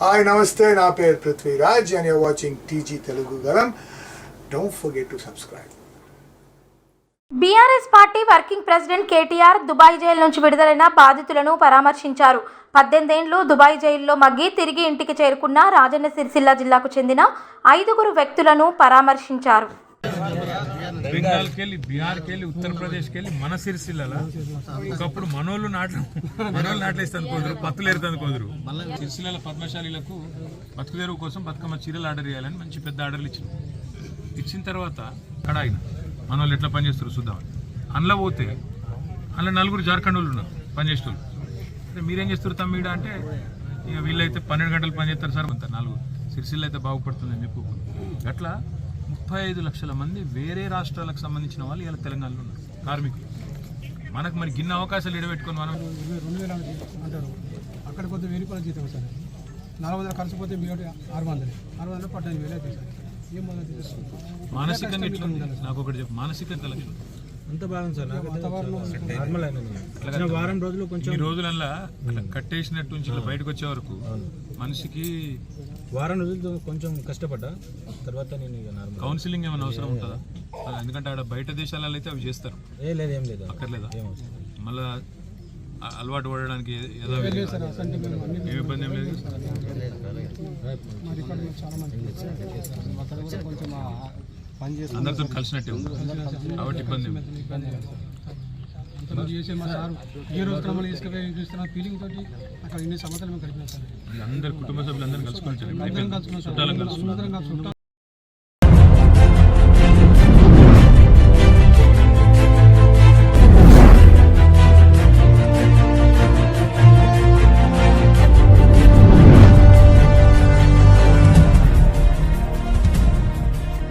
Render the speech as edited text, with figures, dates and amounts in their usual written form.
Hi నమస్తే, నా పేరు Prithviraj and you're watching TG Telugu Galam. Don't forget to subscribe. BRS party working president KTR Dubai jail నుంచి విడుదలైన బాధితులను పరామర్శించారు. 18 ఏళ్లు దుబాయ్ జైల్లో మగ్గి తిరిగి ఇంటికి చేరుకున్న రాజన్న సిరిసిల్ల జిల్లాకు చెందిన 5 వ్యక్తులను పరామర్శించారు. బెంగాల్కి వెళ్ళి, బీహార్కి వెళ్ళి, ఉత్తరప్రదేశ్కి వెళ్ళి మన సిరిసిల్లలో ఒకప్పుడు మనోళ్ళు నాట్లేస్తుంది కుదరు, పత్తులు ఎరుతుంది కుదరు. సిరిసిల్ల పద్మశాలీలకు బతుకుదెరువు కోసం బతుకమ్మ చీరలు ఆర్డర్ చేయాలని మంచి పెద్ద ఆర్డర్లు ఇచ్చిన తర్వాత కడాయిన మనోళ్ళు ఎట్లా పనిచేస్తారు చూద్దామని అందులో పోతే అందులో 4 జార్ఖండ్ వాళ్ళు ఉన్నారు పనిచేసేవాళ్ళు. అంటే మీరేం చేస్తారు తమ్మిడ అంటే ఇక వీళ్ళైతే 12 గంటలు పనిచేస్తారు సార్ అంత 4 సిరిసిల్ల అయితే బాగుపడుతుందని చెప్పుకోండి. అట్లా 35 లక్షల మంది వేరే రాష్ట్రాలకు సంబంధించిన వాళ్ళు ఇలా తెలంగాణలో ఉన్నారు కార్మికులు. మనకు మరి గిన్నె అవకాశాలు ఎడబెట్టుకొని మనం 2000 అంటారు. అక్కడ కొద్ది 1000 రూపాయలు జీతం సార్, 400 ఖర్చు పోతే 600 15,000 అవుతుంది సార్. ఏం మానసికంగా ఎట్లా నాకు ఒకటి చెప్పు, మానసికంగా అంత బాగుంది సార్. వారం రోజులు కొంచెం ఈ రోజులల్లా అట్లా కట్టేసినట్టు నుంచి ఇలా బయటకు వచ్చే వరకు మనిషికి వారం రోజులు కొంచెం కష్టపడ్డా. తర్వాత నేను ఇక నార్మల్. కౌన్సిలింగ్ ఏమైనా అవసరం ఉంటుందా? ఎందుకంటే ఆడ బయట దేశాలలో అయితే అవి చేస్తారు. ఏం లేదు అక్కర్లేదా? మళ్ళా అలవాటు పడడానికి ఏ ఇబ్బంది ఏం లేదు. అందరితో కలిసినట్టే ఉంది కాబట్టి ఇబ్బంది చేసే మా సార్ ఏ రోజు క్రమంలో తీసుకుపోయి చూస్తున్న ఫీలింగ్ తోటి అక్కడ ఇన్ని సంవత్సరాలు మేము గడిపినాం సార్. అందరు కుటుంబ సభ్యులందరూ కలుసుకొని